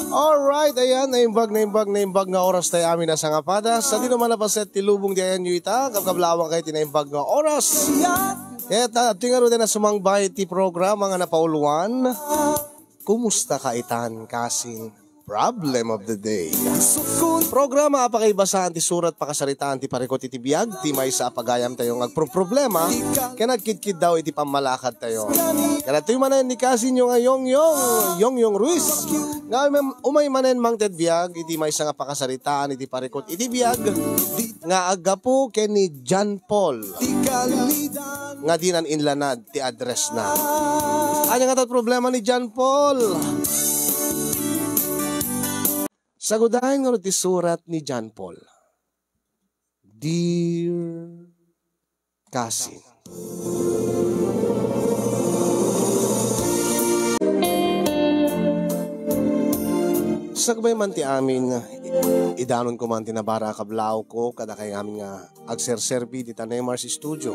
Alright, ayan, naimbag nga oras tayo amin na sa ngapada. Sa di naman napaset, tilubong di ayan yung ita, kapkablawang kayo tinaimbag nga oras. Kaya tingaro din na sumangbay ti program, mga napauluan. Kumusta ka itan kasing problem of the day? Programa apakaibasaan ti surat pakasaritaan ti parikot iti biyag, ti may sa apagayam tayo problema, kaya nagkidkid daw iti pamalakad tayo. Kaya ito yung manen ni kasin yung Yong Ruiz. Nga umay manen mang ted biyag, iti may sa pakasaritaan iti parikot iti biyag, nga agapo ken ni John Paul. Nga dinan inlanad ti address na. Anya nga tat problema ni John Paul? Sagudahin nga ti surat ni John Paul. Dear Cousin, sagbay man ti amin, idanon ko man ti nabara kablaw ko, kada kay amin nga agserserbi di Tanemars Studio.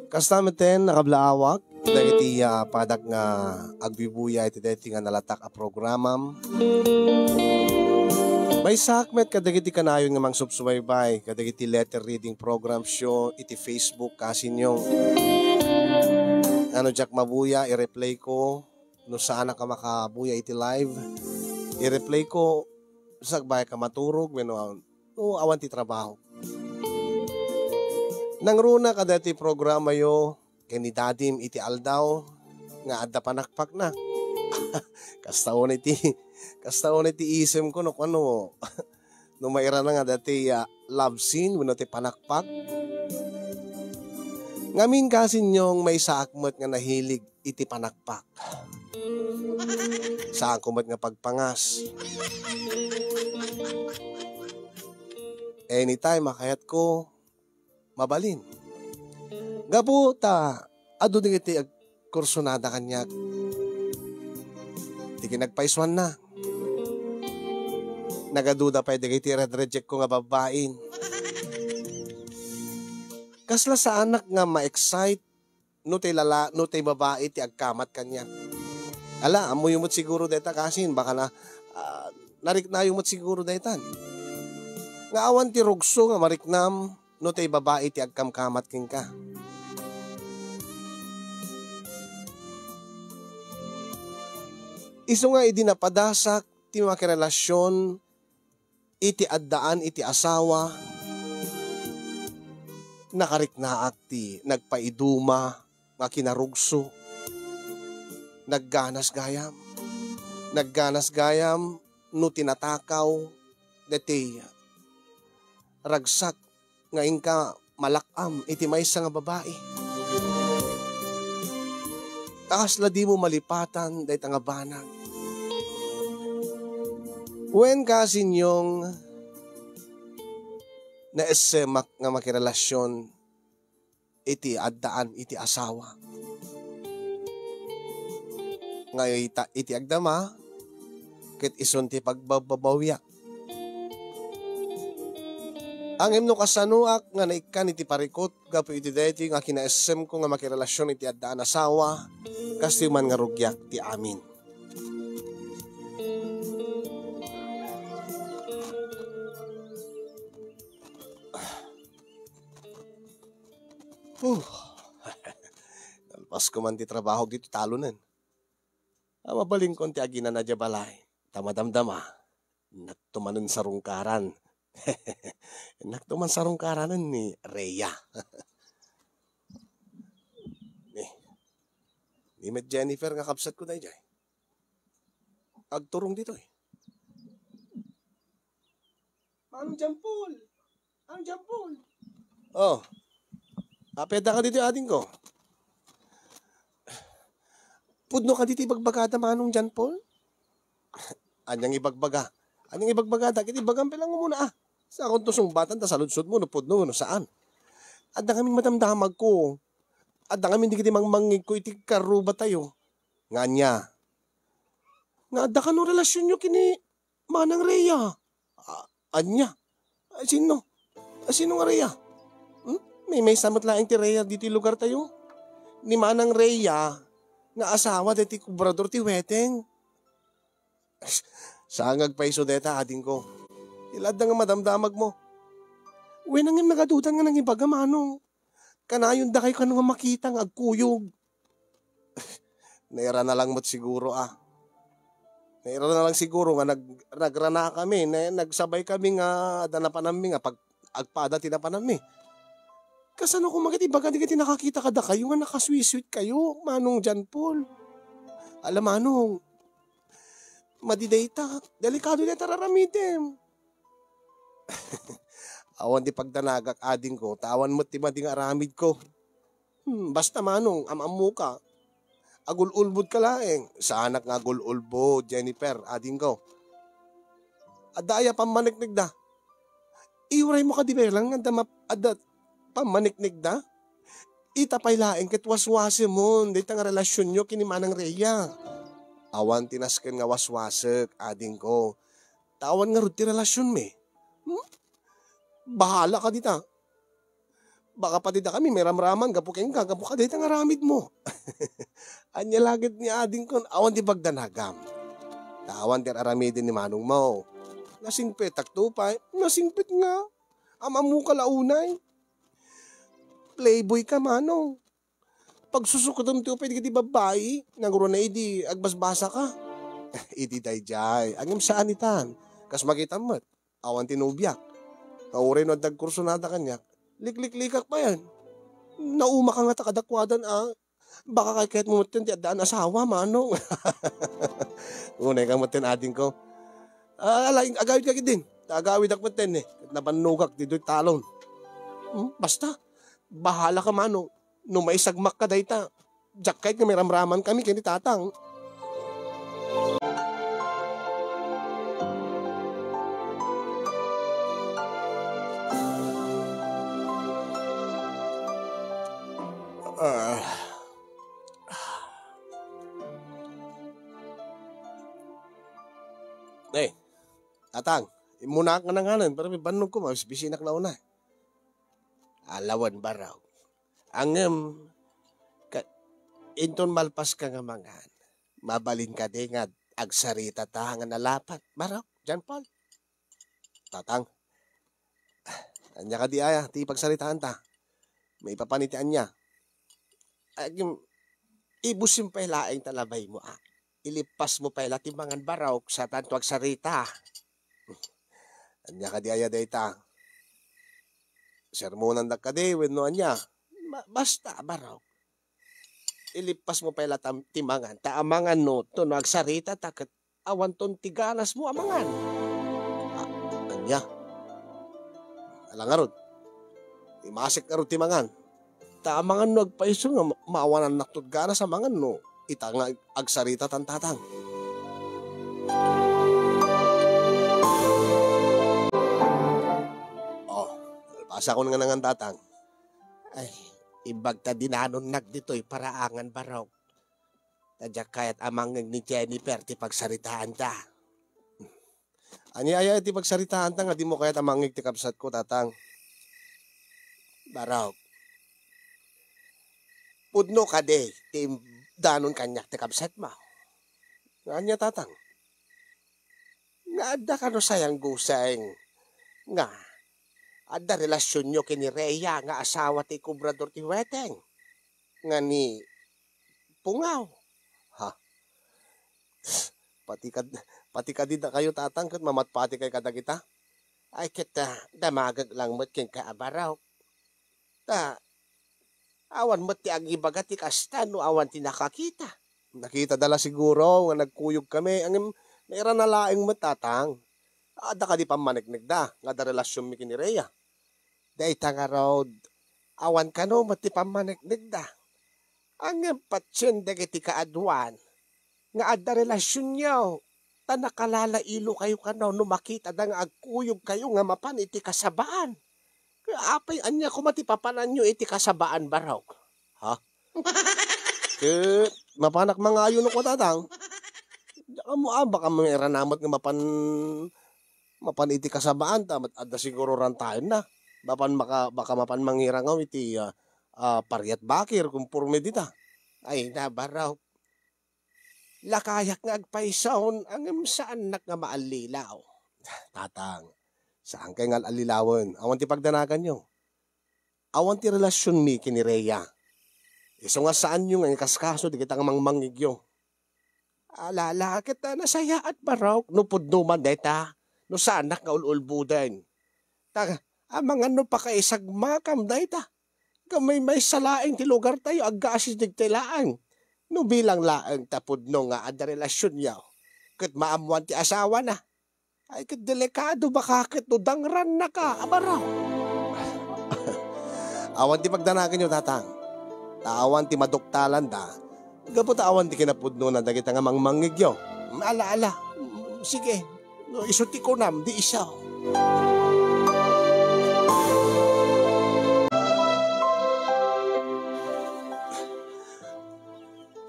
Kastameten nakablaawak, dahiti padak nga agbibuya iti dahiti nga nalatak a programam. May sakmet kadagiti kanayon nga mang subsubaybay, kadagiti letter reading program show, iti Facebook kasin yung ano Jack Mabuya, i-replay ko, no saan ka makabuya iti live, i-replay ko, sagbay ka maturog, awan ti trabaho. Nangruna kadati programa yo, kanidadim iti aldaw, nga adda panakpak na. Kastaon iti isem ko, no maira na nga dati love scene, wano ti panakpak. Ngamin kasi nyong may saakmat nga nahilig iti panakpak. Saan kumat nga pagpangas. Anytime makayat ko, mabalin. Gabuta, ado din iti kursunada kanyak. Di kinagpaiswan na. Nagaduda pa iti red-reject ko nga babain. Kasla sa anak nga ma-excite, no tay babae ti agkamat kanya. Ala, amo yumot siguro deta kasin, baka na narikna yumot siguro detan. Nga awan ti rugso nga mariknam, no tay babae ti agkamkamat king ka. Iso nga idi napadasak ti makirelasyon iti addaan iti asawa, nakariknaak ti nagpaiduma nga kinarugso, nagganas gayam no tinatakaw deti ragsak nga ingka malakam iti maysa nga babae. Kasla di mo malipatan dahit nga banag. When kasin yung naesemak nga makirelasyon iti addaan iti asawa. Ngayon iti agdama, kit ison ti pagbabawya. Ang imno kasanuak nga naikan iti parikot, gapo iti deti nga kinaesem ko nga makirelasyon iti addaan asawa, kasi man nga rugyak ti amin. Nalpas ko man ti trabaho dito talunan. Mabaling kon ti agina na balay. Tamadamdama. Nagtumanon sa rungkaran. Nagtuman sa rungkaran ni Rhea. Ni met Jennifer nga kapsat ko na dyan. Agturong dito eh. Anong jampol? Anong jampol? Oh. Apeda ka dito ating ko. Pudno ka dito ibagbagada manong John Paul? Anyang ibagbaga. Anyang ibagbaga. Kiti bagampe lang mo muna Sa akong tusong batan, ta saludsod mo, no pudno, no saan? Adda kaming matamdamag ko. Adda kaming di kiti mangmangig ko, iti karuba tayo. Nga niya. Nga adda ka no relasyon nyo kini Manang Rhea. Anya? Sino? Sino nga Rhea? May samot laing ti Rhea dito lugar tayo. Ni Manang Rhea, nga asawa dati kubrador ti Weteng. Sangag pa iso deta ading ko. Ilad na nga madamdamag mo. Uwe nang yung nagadutan nga ng ibaga manong. Kanayon da kayo kanong makita nga agkuyog. Naira na lang mo't siguro Naira na lang siguro nga nagrana kami, nagsabay kami nga danapan namin nga pag agpada tinapanan mi. Kasano kung magit ibaga di ka nakakita kada kayo nga nakaswiswit kayo, manong John Paul. Alam manong, madidata, delikado dita raramitem. Awan di pagdanagak ading ko, tawan mo't ti mading aramid ko. Basta manong, amamu ka. Agul-ulbod ka laeng. Sa anak nga agul-ulbod, Jennifer, ading ko. Adaya pamaniknig da. Iuray mo ka di ba lang adat pamaniknig da? Itapay laeng ket waswase mo, dito nga relasyon nyo kinimanang Rhea. Awan tinasken nga waswasek, ading ko. Tawan nga ruti relasyon me. Bahala ka dita. Baka pati da kami, may ramraman, gapu ka dito nga ramid mo. Anya lagit ni ading ko, awan di bagdanagam. Tawan di aramidin ni manong mo. Nasingpit, taktupay, nasingpit nga. Amamu ka launay. Playboy ka manong. Pag susukutom ti upay di babae, nanguro na idi, agbasbasa ka. Idi dayjay, angim saan itan. Kas makita mo't, awan tinubyak. Kaurin o dagkurso nata kanyak. Liklik-likak pa yan. Nauma ka nga takadakwadan Baka kahit mo mutin ti adaan asawa manong. Unay ka mutin ading ko. Agawid ka din. Agawid ak mutin Nabanugak di do'y talon. Basta. Bahala ka manong. No may sagmak ka dayta. Diyak kahit nga may ramraman kami kini tatang. Tatang, imuna ka na nga nun, pero may banog ko, bisinak na una. Alawan ba raw? Inton malpas ka nga mangan, mabalin ka di nga, agsarita ta nga nalapat. Baraw, John Paul. Tatang, anya ka di ti pagsaritaan ta. May papanitian niya. Ibusim pa ilaing talabay mo Ilipas mo pa ila timangan baraw sa tanto agsarita. Anya ka di dayta. Sermonan da ka di, wenno anya. Basta, baraw. Ilipas mo pa ila timangan. Taamangan no, to no agsarita takat awan ton tiganas mo amangan. Anya. Alangarod. Imasik karod timangan. Taamangan no agpaiso nga maawanan naktod ganas amangan no. Ita nga agsarita tantatang. Asa ko nga nangan tatang. Ay, ibagta dinanon nagdito'y paraangan baraw. Tadya kaya't amangag ni Jennifer ti pagsaritaan ta. Anya ti pagsaritaan ta nga di mo kaya't amangag ti kapsat ko tatang. Baraw. Pudno ka di, ti danon kanyak ti kapsat mo. Anya tatang. Nga ka no sayang guseng. Nga. Ada relasyon nyo kini Rhea nga asawa ti kubrador ti Weteng. Nga ni Pungaw. Ha? Pati ka din na kayo tatang kat mamatpati kay kada kita. Ay kita damagag lang mo't king kaabaraw. Awan mo't ti agibaga ti kasta no awan ti nakakita. Nakita dala siguro nga nagkuyog kami. Ang naira na laing mo't tatang. Ada ka di pamanignig da. Nga da relasyon mi kini Rhea. Dayta nga raw, awan ka no, mati pamanignig da. Ang patsyon dagiti kaadwan, nga adda relasyon niyo, ta nakalala ilo kayo ka no, makita da nga agkuyog kayo nga mapan iti kasabaan. Kaya apay anya ko mati papanan nyo iti kasabaan baraw. Ha? Mapanak mga ayon ko tatang. Baka may ranamot nga mapan iti kasabaan, tamat adda siguro rantayan na. Baka mapan mangirangaw iti pariat bakir kung purme dita. Ay nabaraw. Lakayak nga agpaisahon ang saan nga maalilaw. Tatang, saan kay nga alilawan? Awan ti pagdanagan nyo. Awan ti relasyon mi kini Rhea. Iso nga saan nyo nga kaskaso di kita nga mangmangigyo. Alala kita nasaya at barok no pudno man deta. No sanak nga ululbudan. Taga, amang ano pa kay sagmakam deta. Kamay may salaing ti lugar tayo agasis digtilaan. No bilang laang tapudno nga ada relasyon yaw. Kat maamuan ti asawa na. Ay kat delikado baka kat no dangran na ka abaraw. Awan ti pagdanagan nyo, tatang. Taawan ti maduktalan da. Gapot awan ti kinapudno na dagita nga mangmangigyo. Ala, sige, no, isuti ko nam, di isa.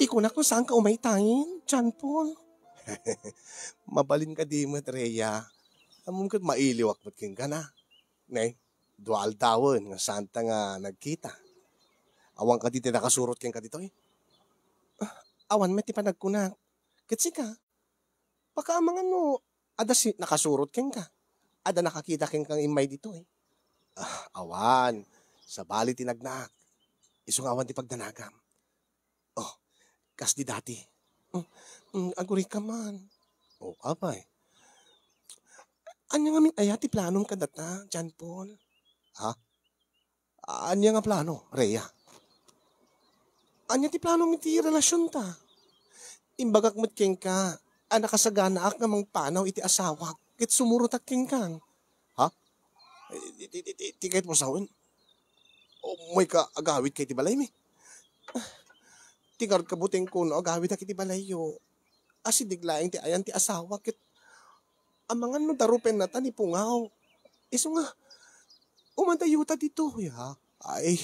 Di ko na kung saan ka umaytayin, John Paul. Mabalin ka di mo, Rhea. Amon kat mailiwak mo't king ka na. Nay, dual tawon nga santa nga nagkita. Awang ka dito nakasurot king ka dito eh. Awan may ti panagkunak. Kitsi ka. Baka amang ano, ada si nakasurot king ka. Ada nakakita king kang imay dito eh. Awan, sa bali tinagnak. Isong awan ti pagdanagam. Oh, kas di dati. Aguri ka man. Oh, apay. Anya nga min ayati planong ka data, John Paul? Ha? Anya nga plano, Rhea? Anya ti planong iti relasyon ta? Imbagak mo't king ka, nakasagana ak nga mang panaw iti asawa, kit sumurot ak king kang. Ha? Ti kahit mo sawin? O may ka agawit kay ti balay mi? Tigar kabuting ko no, agawit ak iti balay yo. Asi diglaing ti ayan ti asawa, kit amangan no darupen na tani pungaw. Iso nga, umantayuta dito, ya. Ay,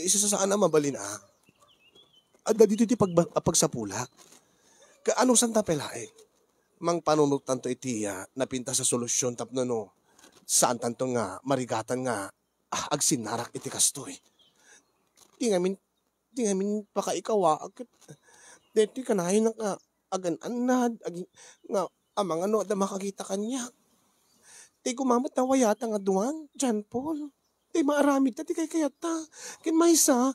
isa sa saan na mabalin ah. Ada dito ti pagsapulak. Kaano santa pelae? Mang panunutan to itiya, napinta sa solusyon tapno no. Saan tanto nga, marigatan nga, agsinarak iti kastoy. Di ngamin pakaikawa, deti kanahin nga, agan-anad, nga, amang ano, da makakita kanya. Di kumamot na wayata nga duwan, John Paul. Di maaramid na, di kay kayata. Kin maysa,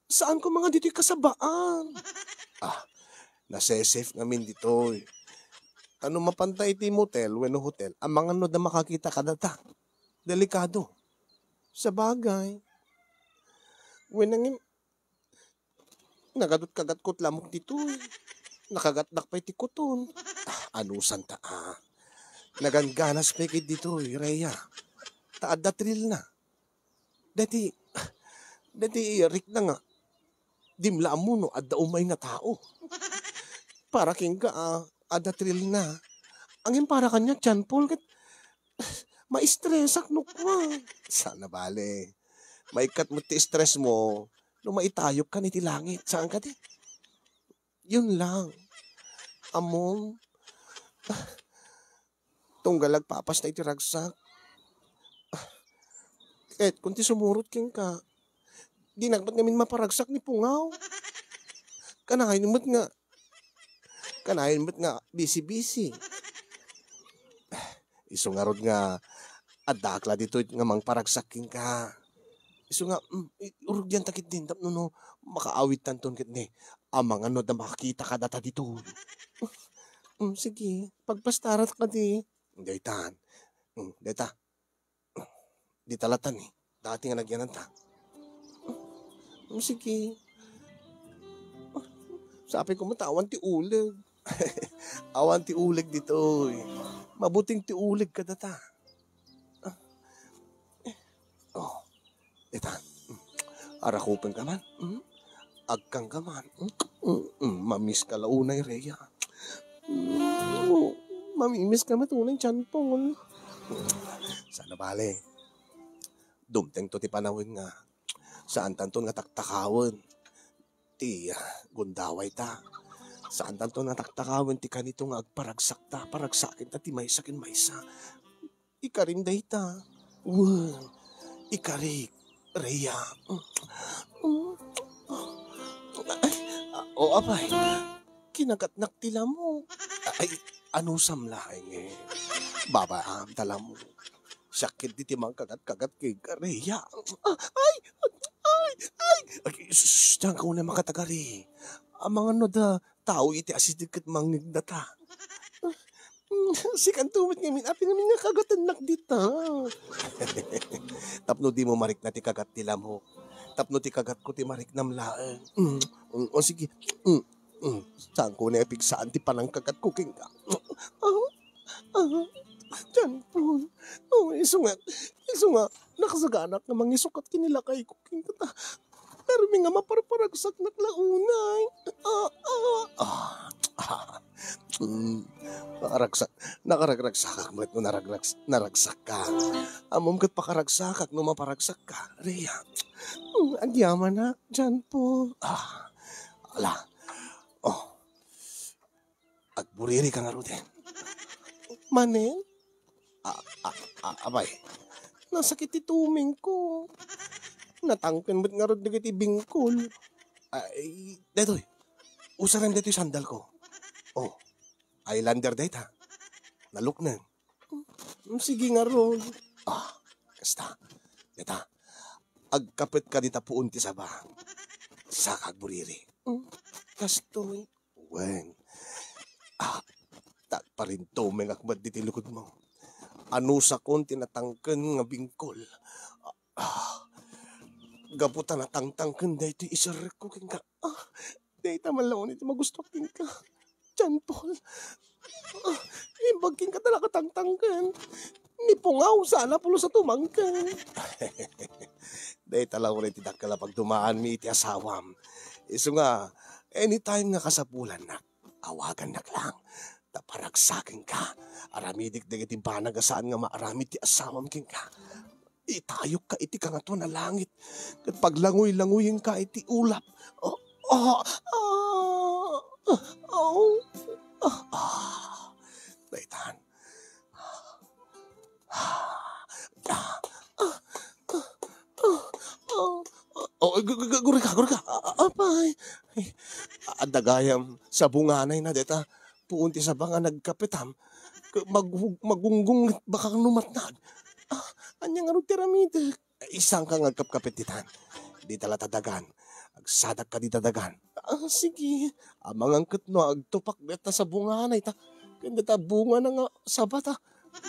saan ko mga dito'y kasabaan? Nase-safe namin dito. Ano mapantay ti motel, weno hotel, ang mga no na makakita ka data. Delikado. Sa bagay. Wenangin, nagadot-kagat-kot lamok dito. Nakagat-dak pa iti kuton. Anusan ta Naganganas pa ikit dito, Rhea. Taad na thrill na. Dati Rick na nga. Dimla mo no, adda umay nga tao. Para king ka, ada thrill na. Angin para kanya, John Paul, kat ma-stressak no kwa. Sana bale. Maikat mo ti stress mo, no maitayok ka ni ti langit. Saan ka di? Yun lang. Among, tunggalag papas na iti ragsak. Ket, kung ti sumurot king ka, di nagpat namin maparagsak ni pungaw. Kanahin mo't nga, busy-busy. Iso nga rod nga, adakla dito nga mang paragsakin ka. Iso nga, urugyan takit din, tapno no, makaawit tanton kit ni, amang ano na makakita ka data dito. Sige, pagpastarat ka di. Daytan. Dayta. Di talatan eh. Dati nga nagyanan ta. Sige. Sabi ko mo, awan ti ulig. Awan ti ulig dito. Mabuting ti ulig ka data. Daytan. Arakupan ka man. Agkang ka man. Mamiss ka launay, Rhea. Mamimiss ka matunay, John Paul. Sana bale. Dumteng to ti panawin nga. Saan tanton nga taktakawin. Ti gundaway ta. Saan tanton nga taktakawin ti kanito nga agparagsak ta. Paragsakin ta ti maysa kin maysa. Ikarinday ta. Ikarik. Rhea. O apay. kinagat-nak tila mo. Ay, ano samlaing eh. Babaam tala mo. Sakit di timang kagat-kagat kay Kareya. Ay! Diyan ka na makatagari. Ang mga no da, tao iti asidikit mangnigdata. Si kantumit ngamin, api ngamin nga kagatanak dita. Tapno di mo marik na ti kagat tila mo. Tapno ti kagat ko ti marik namlaan. O sige. Saan ko na ipigsaan ti panang kagat ko king ka. Diyan po. Iso nga. Nakasaganak na mangisukat kinilakay ko king kata. Pero may nga maparparagsak naklaunay. Nakaragsak mo no naragsak ka. Amom kat pakaragsak no maparagsak ka. Rhea. Ang yaman na. Diyan po. Ala. Agburiri ka nga rin. Manen? Abay. Nasakit ituming ko. Natangkan ba't nga rin nagit ibingkol. Ay, detoy. Usaran dito yung sandal ko. Islander data. Naluk na. Sige nga ron. Kasta. Deta. Agkapit ka dita puun ti sabang. Sa kagburiri. Kastoy. Wen. Tak pa rin tumeng akbad diti lukod mo. Ano sa kon tinatangkan nga bingkol. Gaputan na tangtangkan dito isarek ko king ka. Data malaon ito magustok king ka. Diyan Paul. Imbag king ka talaga tangtangkan. Nipungaw sana pulo sa tumangkan. Data lang ulit tidak kala pag dumaan mi iti asawam. Iso nga, anytime nga kasapulan na, awagan na lang. Taparagsakin ka. Aramidik iti banag saan nga maaramid ti asawam king ka. Itayok ka iti ka nga to na langit. Kat paglangoy-langoyin ka iti ulap. Daitan. Guri ka. Apay. Adagayam sa bunganay na deta. Puunti sa banga nagkapitam. Magunggong baka numatnag. Anyang arong tiramide. Isang kang agkapkapititan. Di tala tadagan. Agsadak ka di tadagan. Sige. Amang angkot no, agtupak beta sa bunganay ta. Kanda ta bunga na nga sabat ha.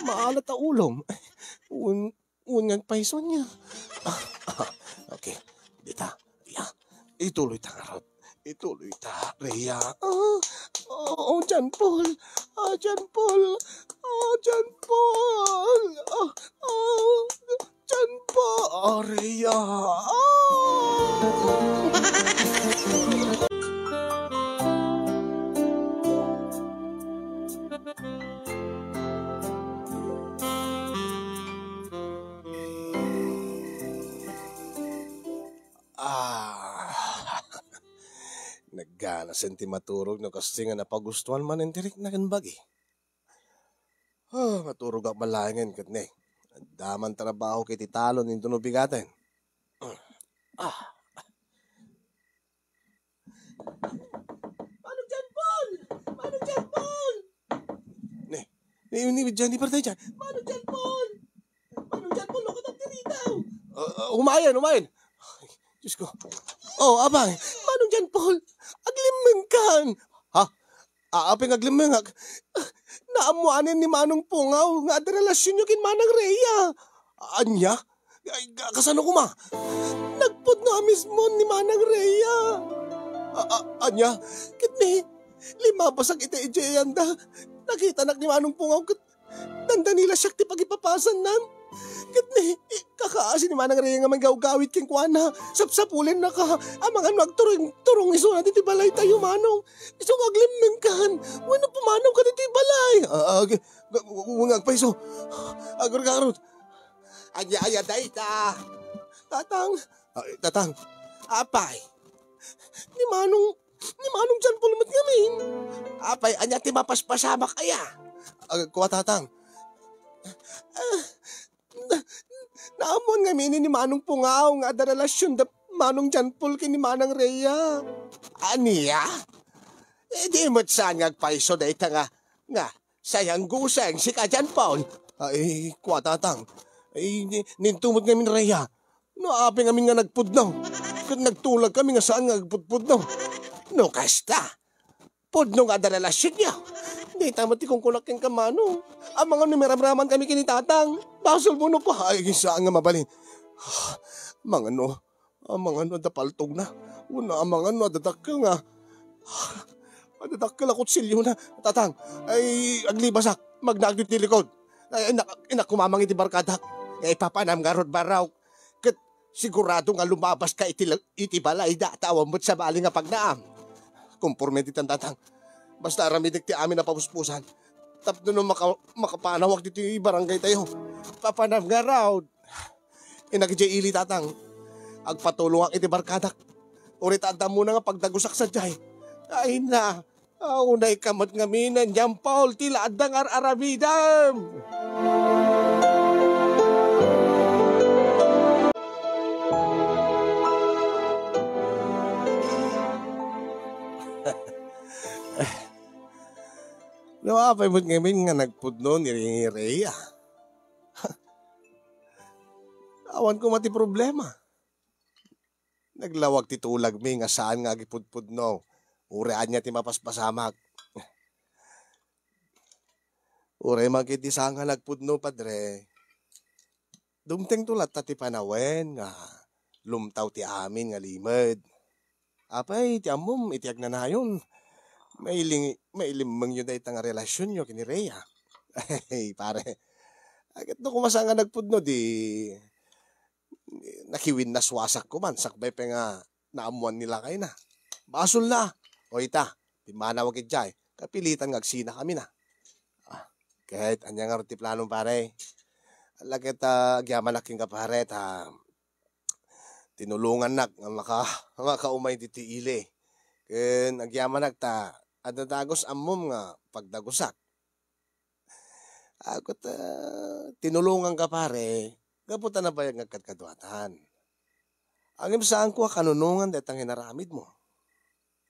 Maalat ta ulom. Ungan paison niya. Okay. Dita. Ituloy ta nga rod. Ituloy ta, Rhea. Diyan Paul. Diyan Paul. Diyan Paul, Rhea. Naggana sentimaturog no kasi nga napagustuhan man ang tirik na kanbagi. Maturog ak malangin kat ne. Daman trabaho kay titalo ninto no bigaten. Manong John Paul! Ni Johnny Partay dyan. Manong John Paul, lukot ang tiritaw. Umayan. Diyos ko. Abang. Manong John Paul, aglimeng kan. Apeng aglimeng. Naamuanin ni Manong Pungaw nga at relasyon nyo kin Manang Rhea. Anya? Kasano ko ma? Nagpod na mismo ni Manang Rhea. Anya? Kitni, limabasag iti ijayanda. Nakita nak ni Manong Pungaw kat tanda nila siya ti pagipapasan nan. Kitni, kakaasi ni Manang Rhea nga manggawgawit king kuana. Sapsapulin na ka. Amangan magturong iso natin ti balay tayo Manong. Iso aglimeng kan. Wano pumanong ka dito balay. Ungag pa iso. Agar-garot. Aya dayta. Tatang. Apay. Ni Manong dyan pulumat ngamin. Apay, anya ti mapaspasamak aya. Kuha tatang. Naamon nga mini ni Manong Pungaw nga ada relasyon da Manong John Paul kini Manang Rhea. Aniya? Di mo't saan ngagpaiso na ita nga, sayang guseng si ka dyan, Paul. Ay, kwa tatang. Ay, nintumot nga min Rhea. Naapi nga min nga nagpudnaw. Kat nagtulag kami nga saan nga nagpudpudnaw. No, kasta. Pudno nga dalalasyon niya. Di tamati kong kulaking kamano. Ang mga numeramraman kami kinitatang. Basol mo no pa. Ay, saan nga mabalin. Mga no, ang mga no dapaltog na. Una ang mga no dadakkel nga. Dadakkel ako silyo na. Tatang, ay aglibasak. Magnagdit ni likod. Ay, inak kumamang iti barkadak. Ay papanam nga rod baraw. Kat sigurado nga lumabas ka iti balay da. Tawang mo't sa bali nga pagnaam. Kumporme ti tatang. Basta aramidik ti amin na papuspusan. Tapno no makapanawag dito yung barangay tayo. Papanam nga raw. Inagijay ili tatang. Agpatulong ang iti barkadak. Urit anda muna nga pagdagusak sa jay. Ay na. Unay kamot nga minan yan, Paul. Tila adang aramidam. Nawapay mo't ngayon nga nagpudno ni Rhea. Awan ko mati problema. Naglawag ti tulag mi nga saan nga gipudpudno. Urean niya ti mapaspasamak. Ure magkiti saan nga nagpudno, padre. Dumteng tulat ta ti panawen nga lumtaw ti amin nga limad. Apay, ti amom, itiag na nayon. Mailimang yun dahi nga relasyon nyo kini Rhea. Ay, pare. Agad no kumasa nga nagpudno, di nakiwin na swasak ko man. Sakbay pa nga naamuan nila kayo na. Basol na. O ita, di manawag itjay. Kapilitan ngagsina kami na. Kahit anya nga ti planong pare. Lagit agyaman aking kapare ta tinulungan nak nga makaumay diti ili. Ken agyaman nak ta adadagos ammom nga pagdagusak. Ako tinulungan ka pare. Gaputan na bayag ngagkadkadwatan. Ang imsaan ko kanunungan detang hinaramid mo.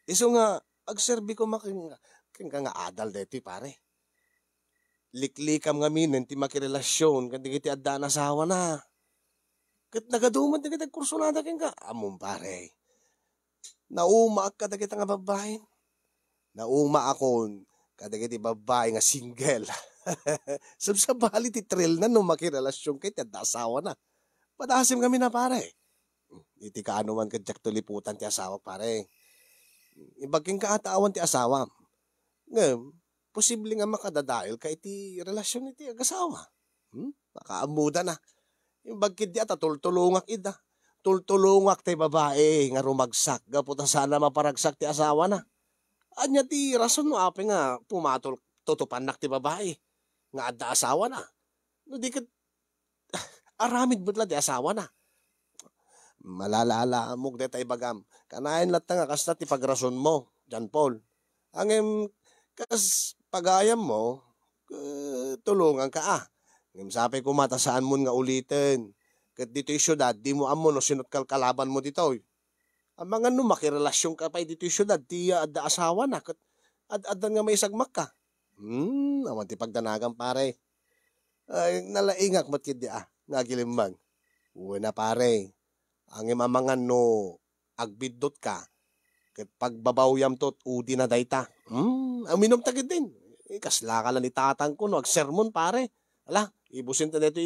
Iso nga agserbi ko making nga adal deti pare. Liklikam nga minen ti makirelasyon kan ti adda na asawa na. Ket nagaduman ti kita kursunada ken ka. Amon pare. Nauma ka dagiti nga babae. Nauma akon kadagiti babae nga single. Sabsabali ti trail na no makirelasyon kay ti adda asawa na. Padasim kami na pare. Iti kaano man kadyak tuliputan ti asawa pare. Ibagking kaatawan ti asawa. Ngem, posible nga makadadail ka iti relasyon iti ag-asawa. Makaamuda na. Ibagkid di ata tultulungak ida. Tultulungak ti babae nga rumagsak. Gaputa sana maparagsak ti asawa na. Anya ti rason no api nga pumatol tutupanak ti babae. Nga adda asawa na. No di kat aramid butla ti asawa na. Malalala mo detay bagam. Kanain lahat nga kasta ti pagrason mo, John Paul. Angem kas pagayam mo, tulungan ka Ngem sapay ko matasaan mo nga ulitin. Kat dito yung syudad, di mo amo no sinot kalaban mo dito. Ang mga no makirelasyon ka pa dito yung syudad, di adda asawa na. Kat adda nga may sagmak ka. Awan ti pagdanagan pare. Ay, nalaingak mat kid nga gilimbag. Uwe na pare. Ang imamangan no agbidot ka. Ket pagbabawyam tot udi na dayta. Aminom tagid din. Kasla ka lang ni tatang ko no agsermon pare. Ala, ibusin ta dito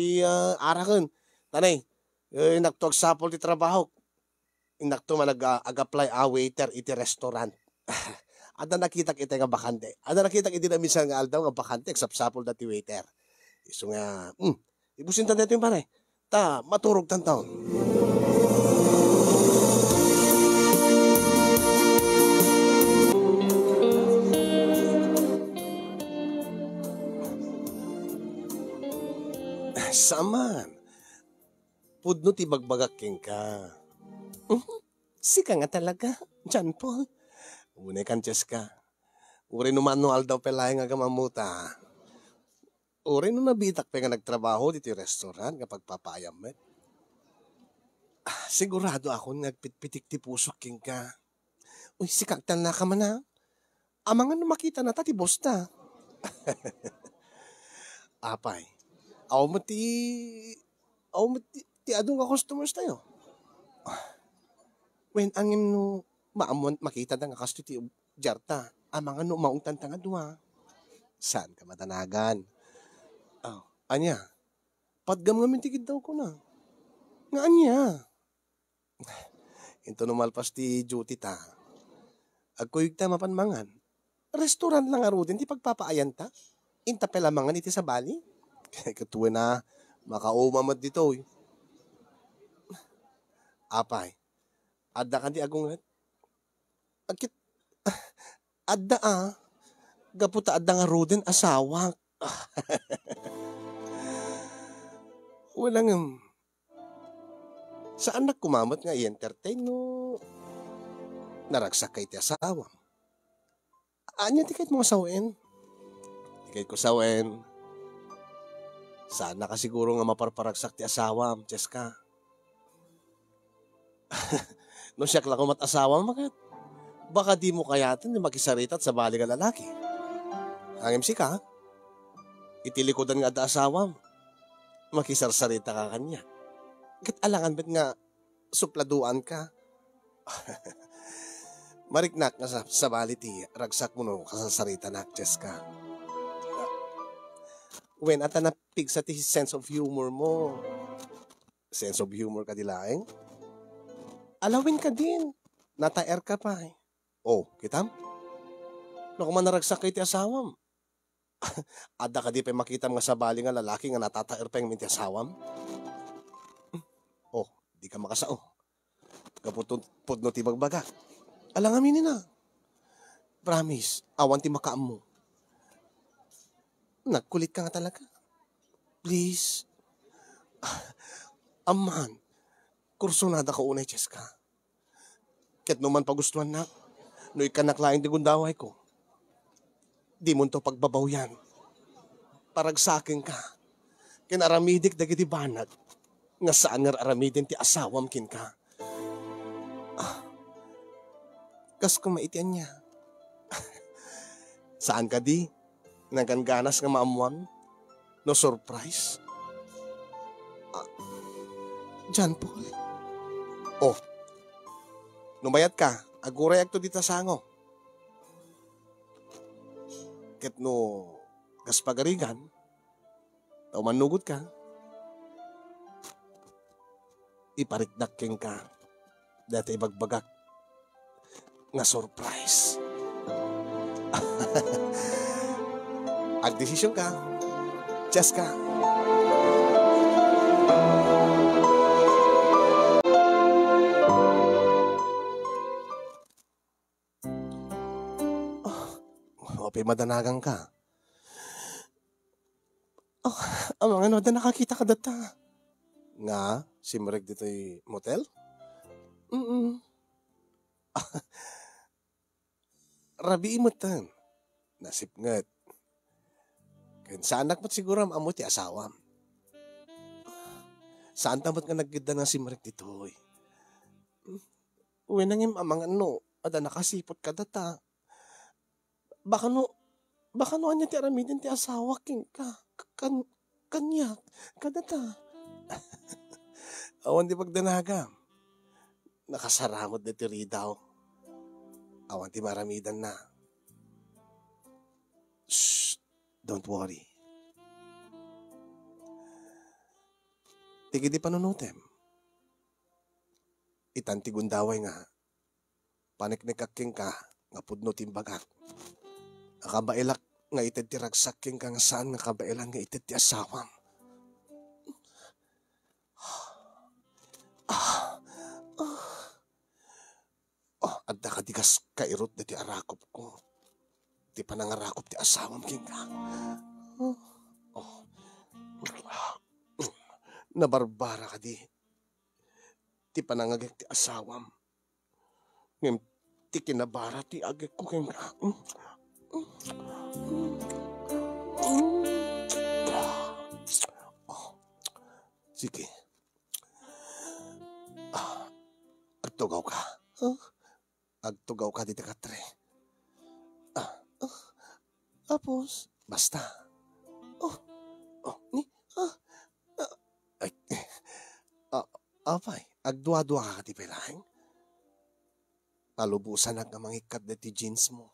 araken. Tanay, naktuag sapol ti trabaho. Inakto man ag-apply waiter iti restaurant. Ada nakita kita nga bakante. Ada nakita iti na minsan nga aldaw nga bakante sapsapol dati waiter. Iso nga, ibusin ta dito yung pare. Ta maturog tan taon. Saman. Pudno ti bagbagak king ka. Sika nga talaga, John Paul. Unay kanches ka. Uri numan no aldaw pelay nga gamamuta. Uri no nabitak pa nga nagtrabaho dito yung restaurant kapag papayam met. Sigurado ako nagpitpitik ti pusok king ka. Uy, sikaktan na ka man ha. Amang ano makita na ti boss na. Apay, aw mo ti adong ka customers tayo. When angin no maamon makita na nga kasto ti jarta. Amang ano maungtan tanga duwa. Saan ka matanagan? Anya, padgam nga mintigid daw ko na. Nga anya. Ito numalpas ti duty ta. Agkuyog ta mapanmangan. Restaurant lang aro din ti pagpapaayan ta. Inta pelamangan iti sa bali. Katuwa na, makaumamad dito. Apay, adda ka di agungat. Agkit, adda gaputa adda nga ro din asawa. Walang, saan nagkumamot nga i-entertain no? Naragsak kay ti asawa. Anya ti kahit mga sawin? Ikay ko sawen. Sana ka siguro nga maparparagsak ti asawam, Cheska. No siya lang kumat asawa makat. Baka di mo kayatin makisaritat sa bali nga lalaki. Hangim si ka. Itilikodan nga da asawam. Makisarsarita ka kanya. Kat alangan bet nga supladuan ka. Mariknak nga sa bali ti ragsak mo no kasasarita na, Cheska. When ata na pig sa ti sense of humor mo. Sense of humor ka dilaeng? Alawin ka din. Nata-air ka pa eh. Oh, kitam? No kung manaragsak kay ti asawam. Ada ka di pa makita nga sa bali nga lalaki nga natata-air pa yung minti asawam. Oh, di ka makasao. Kaputod no ti bagbaga. Alang aminin na. Promise, awan ti makaam mo. Nagkulit ka nga talaga. Please. Aman, kursunada ka unay, Cheska. Ket naman pagustuhan na, no ikanaklaing di gundaway ko. Di mo to pagbabaw yan. Paragsakin ka. Kinaramidik dagiti banag. Nga saan nga aramidin ti asawam kin ka. Kas kumaitian niya. Saan ka di? Nagangganas nga maamuan? No surprise? John Paul. Oh, numayat ka. Aguray agto dita sango. Ket no gaspagarigan, tao manugod ka. Iparikdakking ka. Dati ibagbagak. Nga surprise. Agdesisyon ka. Cheska. Ope, madanagang ka. Amang ano, nakakita ka data. Nga, simreg dito'y motel? Rabi imutan. Nasipngat. Kan sa anak mo't siguro amo ti asawam. Saan tamot nga naggida ng simreg dito'y? Uwi nangim amang ano, ada nakasipot ka data. Baka no anya ti aramidin ti asawa king ka. Kanya, kadata. Awan di pagdanaga. Nakasaramot na ti ridaw. Awan ti maramidan na. Shh, don't worry. Tigi di panunutem. Itan ti gundaway nga. Paniknikaking ka, nga pudno timbagak. Akabailak nga ited ti ragsaking ka nga saan nga kabailan nga ited ti asawam. Adda ka digas kairot na ti arakop ko. Ti panangarakop ti asawam king ka. Nabarbara ka di. Ti panangagek ti asawam. Ngem ti kinabara ti agek ko king ka. Sige. Agtugaw ka. Agtugaw ka dito ka, tre. Tapos, basta. Oh, ni, ay, apay, agdwa-dwa ka ti pelaeng. Palubusan ang mangikat na ti jeans mo.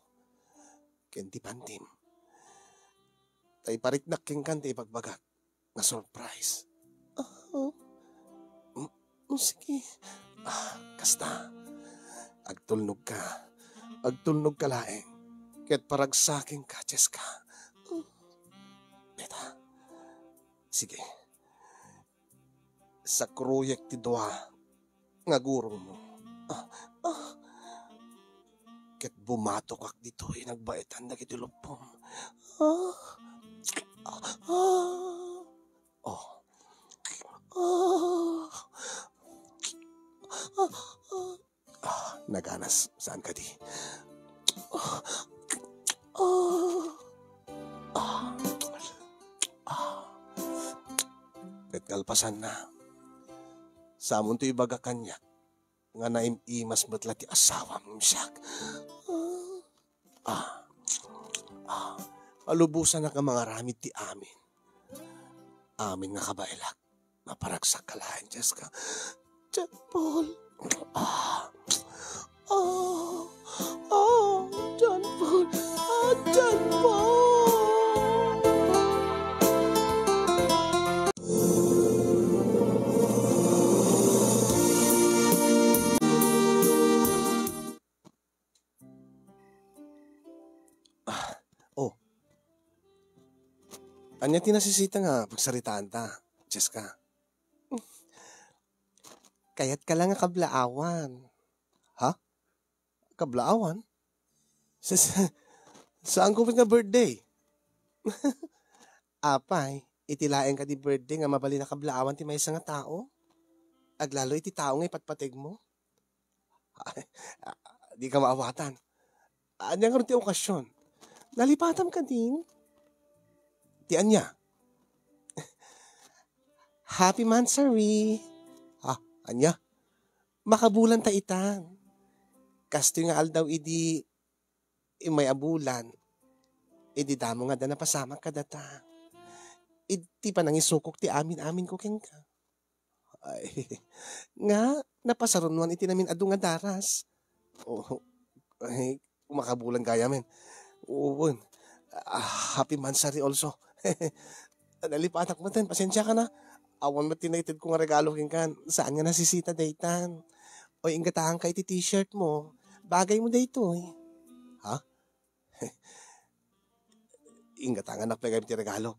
Ken ti pantim. Tay pariknak king kan ti ipagbagat. Na surprise. Sige. Kasta. Agtulnog ka laeng. Ket paragsaking kaches ka. Beta. Sige. Sa kruyek ti dua. Nga gurong mo. Ket bumatok ak dito. Nagbaitan na kiti lupom. Naganas, saan ka di? Ket kalpasan na. Samon to ibaga kanya. Nga naimimas batla ti asawa mo siyak. Palubusan na ka mga ramit ti amin. Amin nga kabailak. Naparagsak ka lahat, Jessica. John Paul. John Paul. John Paul. Anya tinasisita nga pagsaritaan ta, Jessica. Kaya't ka lang nga kablaawan. Ha? Kablaawan? Saan ko nga birthday? Apay, itilaeng ka di birthday nga mabali na kablaawan ti may nga tao? Aglalo iti tao nga ipatpatig mo? Di ka maawatan. Anya nga rin ti okasyon. Nalipatam ka din. Ti anya? Happy Mansari. Anya? Makabulan ta itan. Kasto nga aldaw idi may abulan. Idi damo nga da napasama ka data. Idi pa nang isukok ti amin ko keng ka. Ay, nga, napasarunuan iti namin adu nga daras. Ay, makabulan kaya men. Happy Mansari also. Nalipatak mo ten, pasensya ka na. Awan mo tinated ko nga regalo king kan. Saan nga nasisita daytan? O ingatahan ka iti t-shirt mo. Bagay mo dayto eh. Ha? Ingatahan na pagay iti regalo.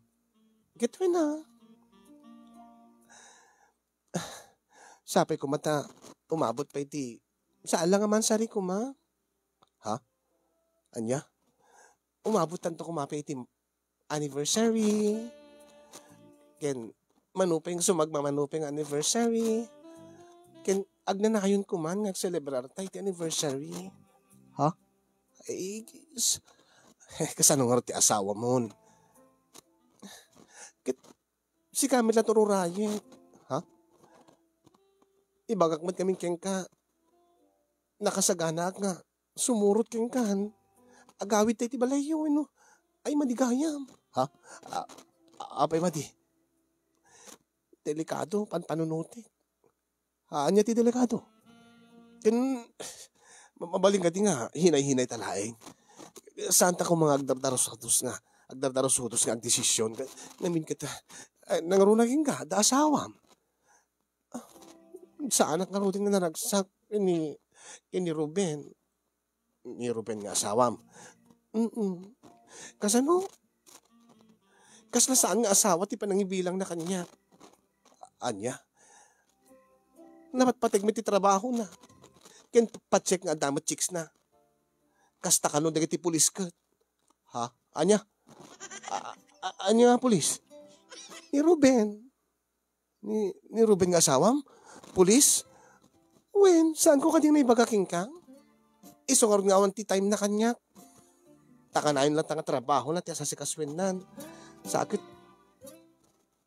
Get mo na. Sabi ko mata, umabot pa iti. Saan lang nga Mansari ko ma? Ha? Anya? Umabot tanto kumapi iti anniversary. Ken manuping sumagmamanuping anniversary. Ken agna na kayon kuman nag-celebrar tayo ti anniversary. Ha? Eh, kasano nga ti asawa mo? Si Camille na tururayet. Ha? Ibagak mat kaming keng ka. Nakasagana nga. Sumurot keng kan. Agawit tayo ti balayo. No? Ay madigayam. Ha? Apay madi. Delikado, panunutik. Anya ti delikado. Mabaling ka ti nga, hinay-hinay talaeng. Santa ko mga agdardaros-hutos nga ang desisyon. Namin kita, nangarunagin ka, da asawam. Sa anak nga ruting na naragsak, ni Ruben. Ni Ruben nga asawam. Kasano? Kasla saan nga asawa, ti panangibilang na kanya. Anya? Napatpatig mo ti trabaho na. Ken pacheck nga damat chicks na. Kasta ka nun dagiti pulis ka. Ha? Anya? Anya nga pulis? Ni Ruben. Ni Ruben nga asawam? Pulis? Wen, saan ko kading may bagaking kang? Isungar nga awan ti time na kanya. Takanayon lang tanga trabaho na ti asasikaswen nan. Sakit.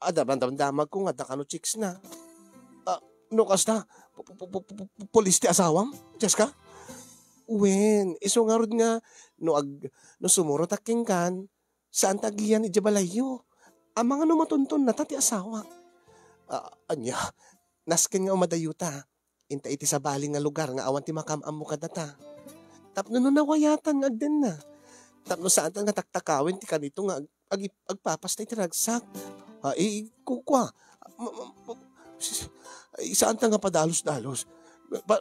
Damdamag ko nga dakano chicks na. No kasta, polis ti asawam? Jessica? Wen, iso nga rod nga, no sumurot aking kan, Saan tagiyan ijabalayo? Ang mga numatunton na tati asawa. Anya, nasken nga umadayuta. Inta iti sa bali nga lugar nga awan ti makamam mo kadata. Tapno no nawayatan nga agden na. Tapno saan ta nga taktakawin ti kanito nga agpapastay ti ragsak. Kukwa. Saan ta nga padalos-dalos?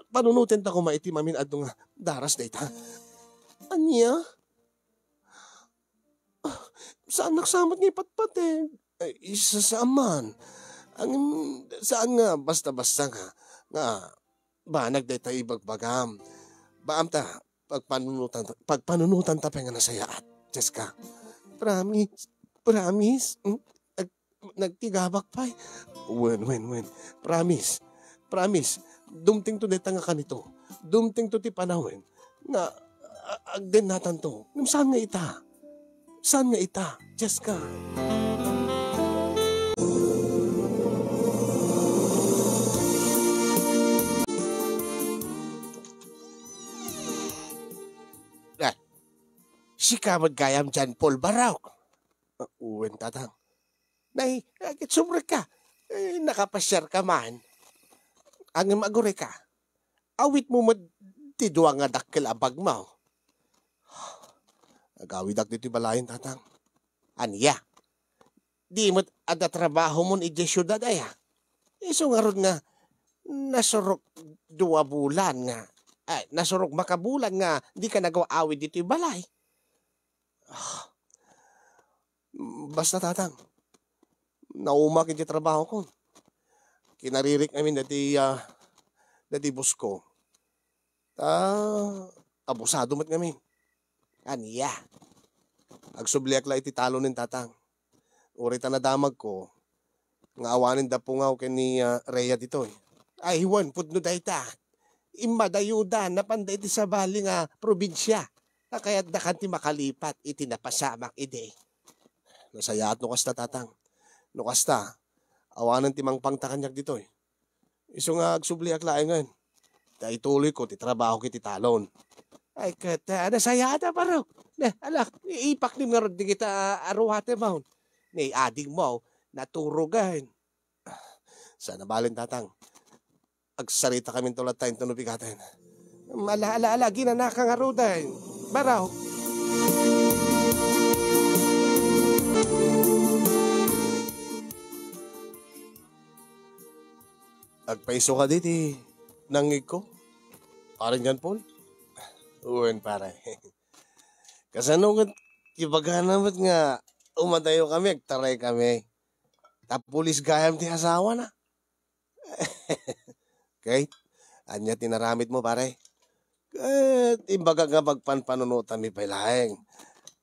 Panunutin ta ko maiti mamin adto nga daras dayta. Anya? Saan nagsamot ni patpat eh? Isa sa aman. Saan nga basta-basta nga banag day tayo ibagbagam. Baam ta, pagpanunutan ta pa nga nasayaat. Jessica, promise. Nagtigabak pa eh. Wen. Promise. Dumting to deta nga kanito. Dumting to ti panawin. Nga, agden natan to. Saan nga ita? Jessica. Si kamad gayam dyan, Paul Baraw. Uwen tatang. Nay, kitsumre ka. Nakapasyar ka man. Ang magure ka. Awit mo ti duwa nga dakkel abag mo. Nagawid ak dito balayan tatang. Aniya. Di mo ada trabaho mo ije syudad aya. Iso nga ron nga nasurok 2 bulan nga. Nasurok makabulan nga di ka nagawa awid dito balay. Basta tatang. Naumak iti trabaho ko. Kinaririk namin dati bus ko. Abusado mat kami. Aniya. Agsubliak la iti talo nin tatang. Urita na damag ko. Nga awanin da pungaw ni Rhea dito eh. Ay, hiwan, pudno da ita. Imadayuda, napanda iti sa bali nga probinsya. Kaya't dakan ti makalipat, iti napasamak ide. Nasayaat no kasta tatang. No kasta, awanan ti mangpangta kanyak dito eh. Iso nga agsubliak laing ngayon. Ituloy ko, ti trabaho kiti talon. Ay, kata, nasayaat na parang. Alak, ipaklim nga rin di kita aruhate maun. Ni ading mo, naturugan. Sana balin tatang. Agsarita kami tulad tayong tunubigatin. Ala, ginanaka nga rudan. Baraw. Agpaiso ka diti. Nangig ko. Parang yan, Paul. Uwan, pare. Kasanungan, ibaga naman nga, umadayo kami, agtaray kami. Tapulis gayam ti asawa na. Okay? Anya tinaramit mo, pare. Imbaga nga magpanpanunutan mi pailaeng.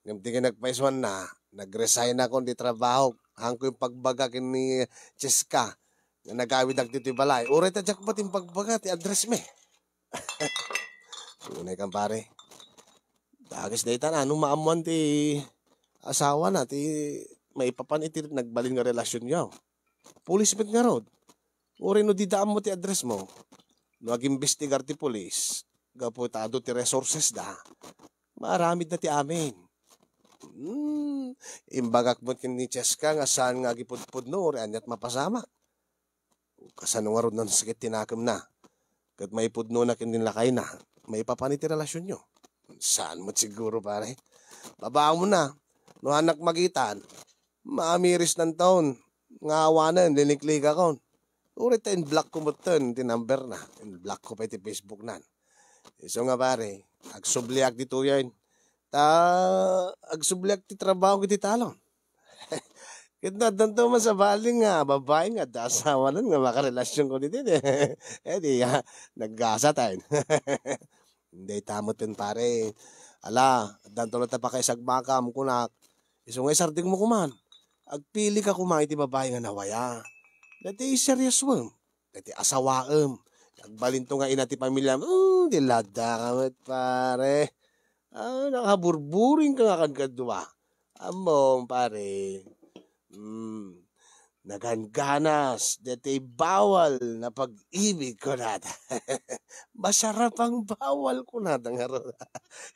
Ngam ti nagpaiswan na, nag-resign ako di trabaho. Hangko yung pagbaga ni Cheska. Nagawid ak dito balay. Uray ta jak ba't yung pagbaga, ti address me. Tunay kang pare. Dagis na itan, anong maamuan ti asawa na, ti maipapan iti nagbalin nga relasyon niya. Policeman nga rod. Uray no didaan mo ti address mo. No ag-imbestigar ti polis. Gaputado ti resources da. Maramid na ti amin. Imbagak mo ni Cheska nga saan nga gipudpud no, anyat mapasamak. Kasano nga ron na sakit tinakam na. Kat may pudno na kinilakay na, may papaniti relasyon nyo. Saan mo siguro pare? Babaan mo na. No anak magitan, maamiris ng taon. Nga awanan, liniklik ako. Urit in block ko mo ton, tinumber na. In block ko pa iti Facebook nan. So nga pare, agsubliak dito yan. Agsubliak ti trabaho kiti talon. Kita tanto man sa baling nga, babae nga, dasawa nun nga, makarelasyon ko dito. Di, naggasa tayo. Hindi, tamot yun pare. Ala, danto na pa kay sagmakam kunak. Iso nga isarding mo kuman. Agpili ka kumain ti babae nga nawaya. Dati serious mo. Dati asawaam. Nagbalinto nga ina ti pamilya. Dilada ka mat pare. Nakaburburing ka nga kagkadwa. Among pare. Naganganas, dati bawal na pag-ibig ko nata. Masarap ang bawal ko nata nga ron.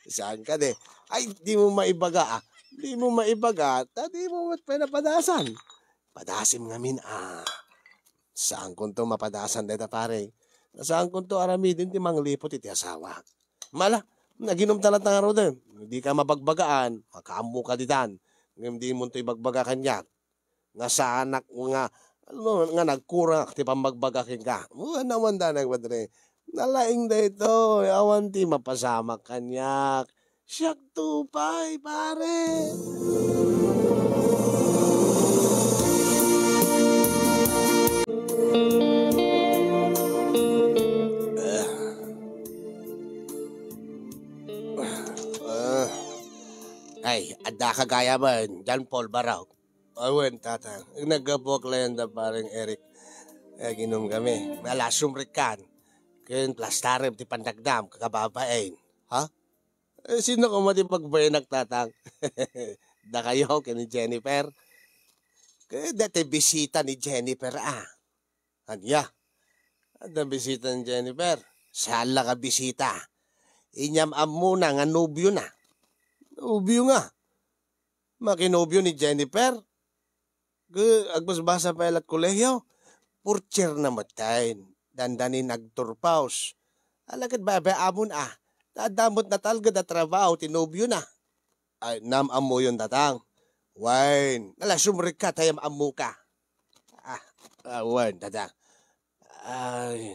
Saan ka de? Ay, di mo maibaga Di mo maibagat, di mo pinapadasan. Padasim ngamin, Saan kung to mapadasan dito pare? Saan kung to aramidin ti manglipot iti asawa? Mala, naginom talat na nga din. Hindi ka mabagbagaan, makaamu ka ditan. Hindi mo to ibagbaga kanya. Nga sa anak nga, nga nagkurang ti pambagbagakin ka. Naman da nagpadre. Nalaing da ito, awan ti mapasama kanyak. Siyak tupay, pare. Ay, ada kagaya man, John Paul Baraw. Awen, tata. Nagkapok lang da parang Eric. Ginom kami. Malasumrik kan. Kaya plastarem ti pandagdam, kakababain. Ha? Sino ko matipagbayanak tatang? Da kayo, kini Jennifer. Kaya dati bisita ni Jennifer, Anya? Ada bisita ni Jennifer. Sala ka bisita. Inyam muna nga nobyo na. Nobyo nga. Makinobyo ni Jennifer. Agbasbasa pa ilat kolehiyo. Purcher na matayin. Dandanin agturpaus. Alagad ba amon Dadamot na talga da trabaho, tinobyo na. Ay, namamo yun tatang. Wine. Nalasumrik ka, tayam amu ka. Wine, tatang. Ay.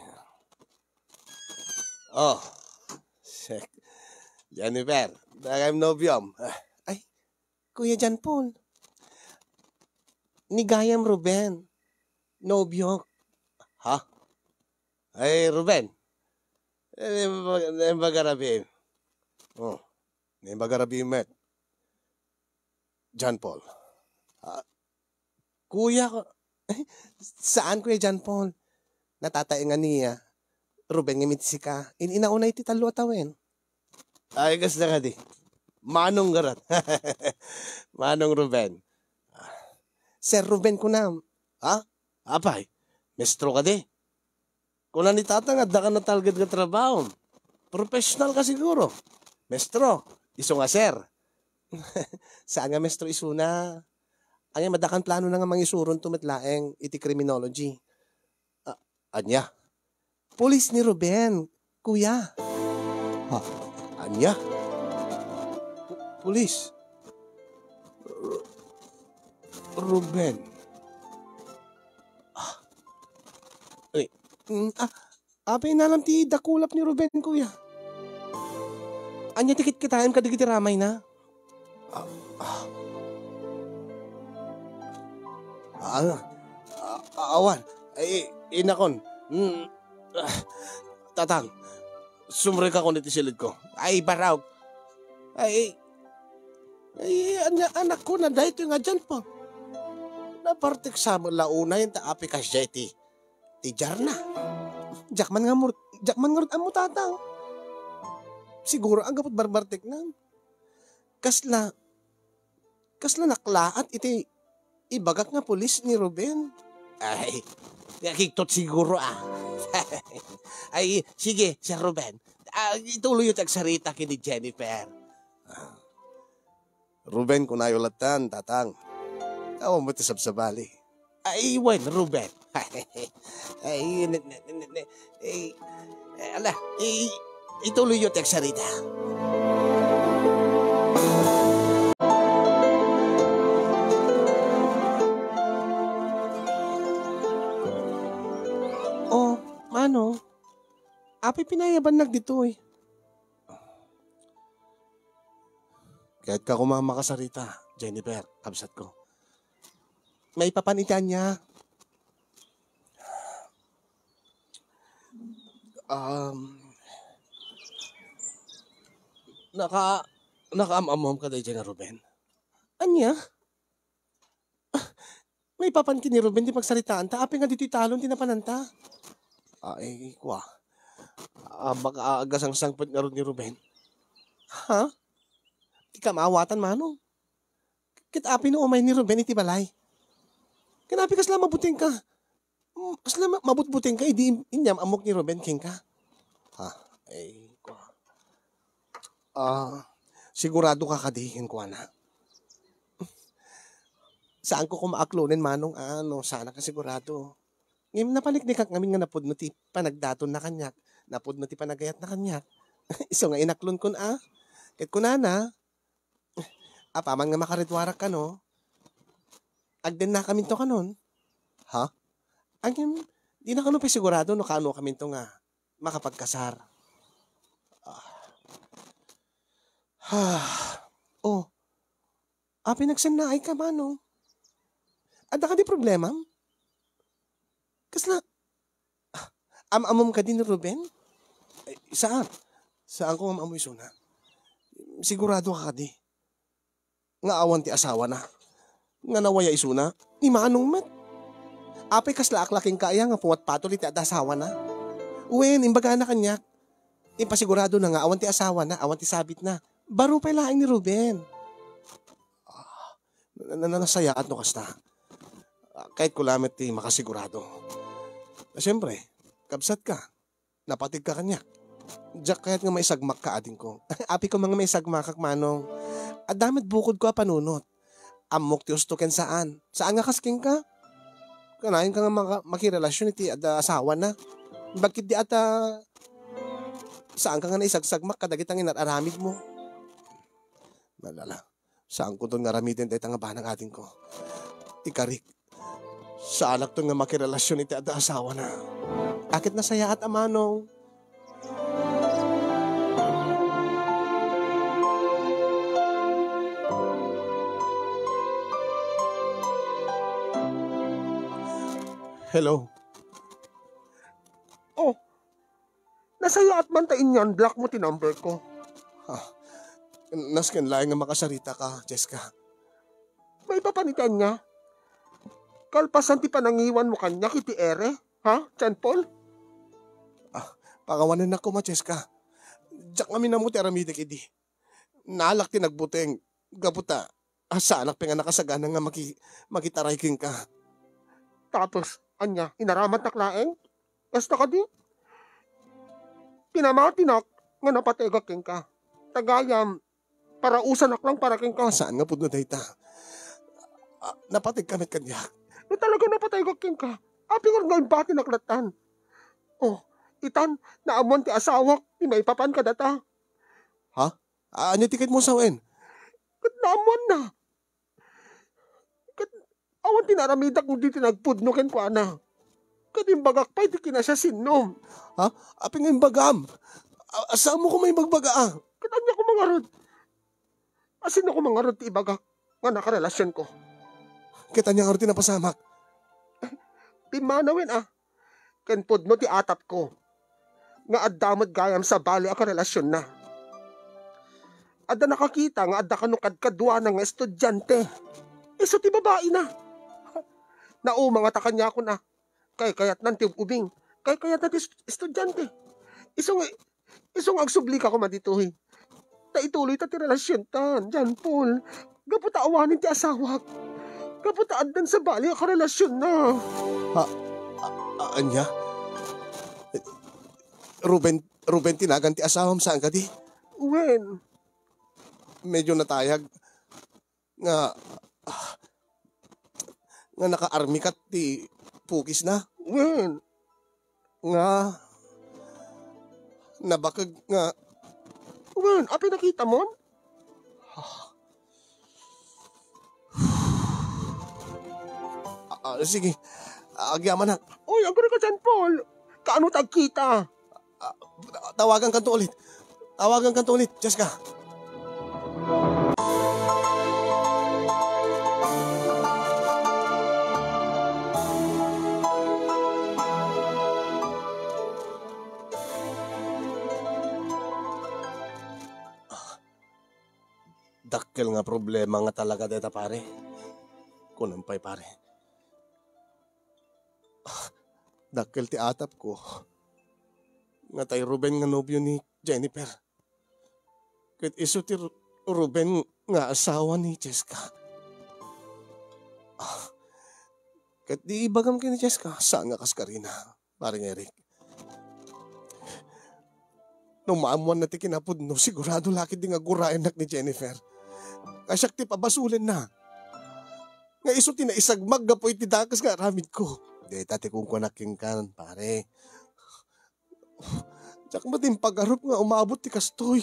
Oh. Jennifer, dagam nobyom. Ay, Kuya John Paul. Nigayam Ruben. Nobyo. Ha? Ay, Ruben. Nembagarabi. Nembagarabi met. John Paul. Kuya ko. Saan Kuya John Paul? Natataingan niya. Ruben ngimitsi ka. Inaunay ti talo atawin. Ay, gas na ka di. Manong garat. Manong Ruben. Sir Ruben ko na. Ha? Apay, mestro ka di. Kung ni tatang, adda ka na talgad ka trabaho. Professional ka siguro. Mestro, iso nga sir. Saan nga mestro isuna? Ang madakan plano na nga mangisuron tumitlaeng iti criminology. Anya? Police ni Ruben, kuya. Ha? Anya? Police? Ruben. Apay na lang ti dakulap ni Ruben, kuya. Anya tikit kitayam kadigiti ramay na. Awan. Ay, inakon. Tatang, sumrek ako niti silid ko. Ay, baraw. Ay, anak ko na dahito nga dyan po. Napartik sa launa yung taapi ka jeti. Tijar na. Jakman nga amo tatang. Siguro ang gapot barbartik na. Kasla naklaat iti ibagak nga pulis ni Ruben. Ay, nakiktot siguro Ay, sige, si Ruben. Ituloy yung tagsarita kini Jennifer. Ruben, kung ayolatan, tatang. Tawa mo ito sabsabali. Ay, wen, Ruben. Ituloy yung tagsarita. Oh, mano? Api pinayaban nagdito eh. Kahit ka kumama ka sarita, Jennifer, kabsat ko. May papanitan niya. Nakaamamom ka dahi dyan, Ruben. Anya? May papankin ni Ruben di pagsaritaan ta. Api nga dito italon, tinapananta. Ay, kwa. Baka agasang sangpot nga ron ni Ruben. Ha? Di ka maawatan, manong. Kit api no umay ni Ruben iti balay. Kanapi kasla mabuting ka. Kasla mabutbuting ka, hindi inyam amok ni Ruben king ka. Ha? Ay, kwa. Sigurado ka kadihin ko na. Saan ko kumaaklonin manong sana ka sigurado. Ngim napaliknik kang ngamin nga napudno ti panagdaton na kanyak. Napudno ti panagayat na kanyak. Iso nga inaklon kun Ket kunana, apaman nga makaritwarak ka no. Agden na kami to kanon. Ha? Angin, di na kano pa sigurado no kano kami to nga makapagkasar. Oh, pinagsanay ka manong. Ada ka di problema? Kasla, amam ka din Ruben? Saan? Saan ko amamoy suna? Sigurado ka di. Nga awan ti asawa na. Nga nawaya isuna. Ni manong mat. Apay kasla aklaking kaya nga puwat patuloy ti asawa na. Uwen, imbaga na kanyak. Ipasigurado na nga awan ti asawa na, awan ti sabit na. Baro pa'y laing ni Ruben. Nasaya at no kasta. Kahit kulamit ti makasigurado. Siyempre, kabsat ka. Napatig ka kanya. Diyak kahit nga may sagmak ka ading ko. Api ko mga may sagmakak manong. Adamit bukod ko panunot. Amok ti ustuken saan. Saan nga kasking ka? Kanayin ka nga makirelasyon iti asawa na. Bakit di saan ka nga naisagsagmak kadagit ang inararamid mo? Malala. Saan ko doon nga ramitin tayo nga banang ating ko? Ikarik. Saan to nga makirelasyon iti asawa na? Akit na saya at amanong. Hello. Oh, nasaya at mantain yan, block mo ti number ko. Nasken laing nga makasarita ka, Jessica. May papanitan niya. Kalpasan ti panangiwan mo kanya kiti ere, ha, Chan Paul? Pagawanan ako ma, Jessica. Diyak kami na mo ti aramidik idi. Nalak ti nagbuteng, gabuta, sa anak pa nga nakasagana nga makitarayking ka. Tapos, anya, inaramat na klaeng? Basta ka di? Pinamatinak nga napategaking ka. Tagayam, para usanak lang para king ka. Saan nga pudno dayta? Napatig kamit kanya. Na talaga napategaking ka. Aping nga bati naklatan. Oh, itan, naamon ti asawak, di may papan ka data. Ha? Ano tiket mo sawen? Kat naamon na. Awan tinaramidak mo di tinagpudno ken ko ana. Kadimbagak pa di kinasya sinom. Ha? Aping nga imbagam. Saan mo ko may bagbaga? Katanya ko mangarod. Asin ako mangarod ti ibagak nga nakarelasyon ko. Katanya nga rin tinapasamak. Pimanawin Ken pudno ti atap ko. Nga addamot gayam sa bali a karelasyon na. Adda nakakita nga adda kanukad kadwa nga estudyante. Iso ti babae na. Naumang atakanya ko na. Kayat nan ti ubing. Kayat na ti estudyante. Isong agsubli ka ko madituhi. Ta ituloy ta ti relasyon tan. Jan Paul. Gaputa awanin ti asawak. Gaputa addan sa bali a karelasyon na. Anya? Ruben tinagan ti asawam saan ka di? When? Medyo natayag. Nga naka-army kat ti pukis na. When? Nga nabakag nga. When? Api nakita mo? Sige. Agyaman na. Uy, agad ka dyan, Paul. Kaano tagkita? Tawagan ka to ulit. Jessica. Dakkel nga problema nga talaga deta pare. Kunampay pare. Dakkel ti atap ko. Nga tay Ruben nga nobyo ni Jennifer. Ket iso ti Ruben nga asawa ni Jessica. Ket di ibagam kini Jessica saan nga kaskarina, paring Eric. Nung maamuan na ti kinapudno, sigurado lakit di nga gurain nak ni Jennifer. Kasyak ti pabasulin na. Nga iso tinaisagmag ga po iti dakas nga aramid ko. Deta ti kung kunaking kan, pare. Tsak ba din pag-arup nga umabot ti kastoy.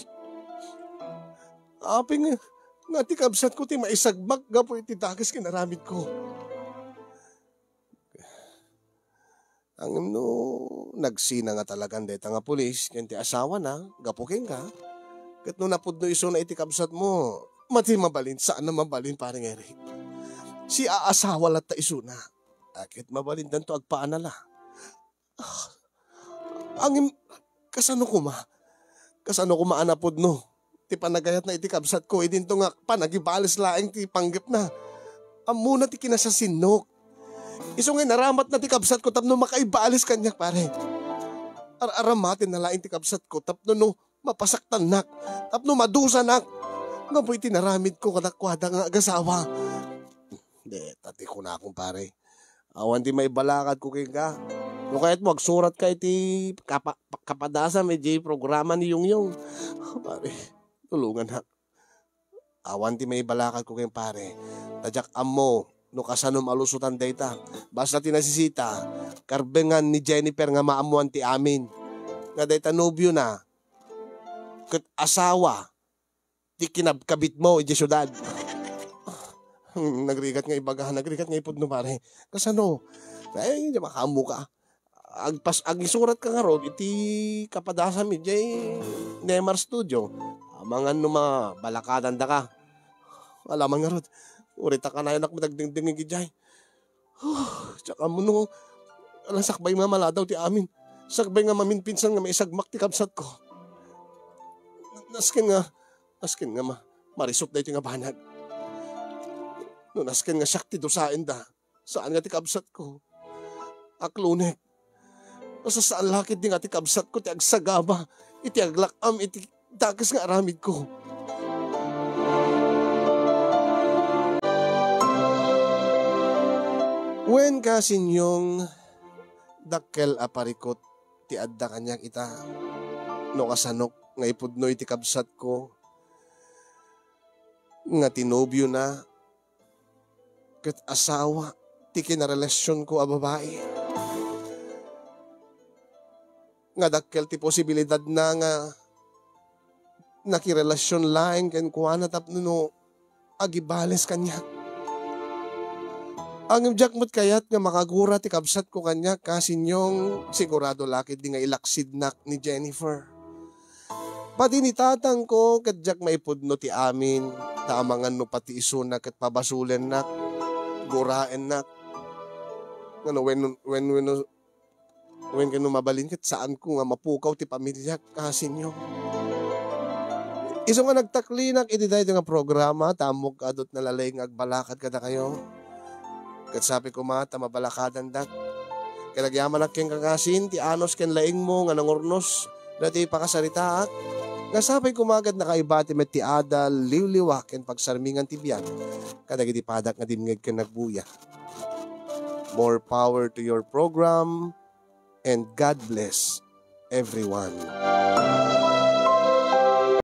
Aping nga ti kabsat ko ti maisagmag ga po iti dakas kinaramid ko. Ang no, nagsina nga talagang deta nga pulis, kaya ti asawa na, gapuking ka. Kat no napudno iso na iti kabsat mo, mati mabalin, saan na mabalin parang Eric? Si aasawa lat ta iso na. Akit mabalin danto agpaanala. Ang kasano ko maanapod no. Ti panagayat na iti kabsat ko, idin to nga panagibalis laeng ti panggip na. Amuna ti kinasasinok. Iso nga naramat na ti kabsat ko tapno makaibalis kanyak pare. Aramatin na laing ti kabsat ko tapno no mapasaktan nak. Tapno madusa nak. Nga po'y tinaramid ko kadakwada nga agasawa. Hindi, tati ko na akong pare. Awan di may balakad ko kay ka. No kahit mo agsurat ka iti kapadasa medyo programa ni Yung. Pare, tulungan na. Awan di may balakad ko kay pare. Tadyak amo. No kasanom alusutan data. Basta tinasisita, karbengan ni Jennifer nga maamuan ti amin. Nga data nobyo na, kat asawa, ti kinabkabit mo, iti syudad. Nagrigat nga ibagahan, nagrigat nga ipod no pare. Kasano? Ay, hindi makamu ka. Ag isurat ka nga ron, iti kapadasam, iti Neymar Studio. Amangan no mga balakadan da ka. Alaman nga ron. Urita ka na yun ako madagdingdingin gijay. Tsaka mo no, sakbay nga maladaw ti amin. Sakbay nga maminpinsan nga may isagmak ti kabsat ko. Naskin nga marisot na iti nga banag. No, naskin nga siyak ti dosain da. Saan nga ti kabsat ko? Aklunek. Nasa saan lakit di nga ti kabsat ko ti agsagaba. Iti aglakam, iti dakas nga aramid ko. Wen kasinyong dakkel aparikot ti adda kanyak ita no kasanok nga ipudno iti kabsat ko nga tinobyo na ket asawa ti kinarelasyon ko a babae nga dakkel ti posibilidad na nga nakirelasyon laeng ken kuana tapno no agibales kanyak. Ang jakmot kayat nga makagura ti kabsat ko kanya kasinyong sigurado lakit di nga ilaksid nak ni Jennifer. Pati ni tatang ko kadyak maipudno ti amin taamangan no pati iso na kat pabasulen nak guraen nak. Ano when kano mabalin kat saan ko nga mapukaw ti pamilya kasinyo. Iso nga nagtaklinak iti dahil nga programa tamog adot na lalay nga agbalakad kada kayo. Kat sabi ko mata mabalakadan dak. Kalagyaman ak ken kakasin ti anos ken laing mo nga nangurnos dati pakasaritaak. Nga sabi ko magad nakaibati met ti adal liwliwa ken pagsarmingan ti biyan. Kadagiti padak nga dimngeg ken nagbuya. More power to your program and God bless everyone.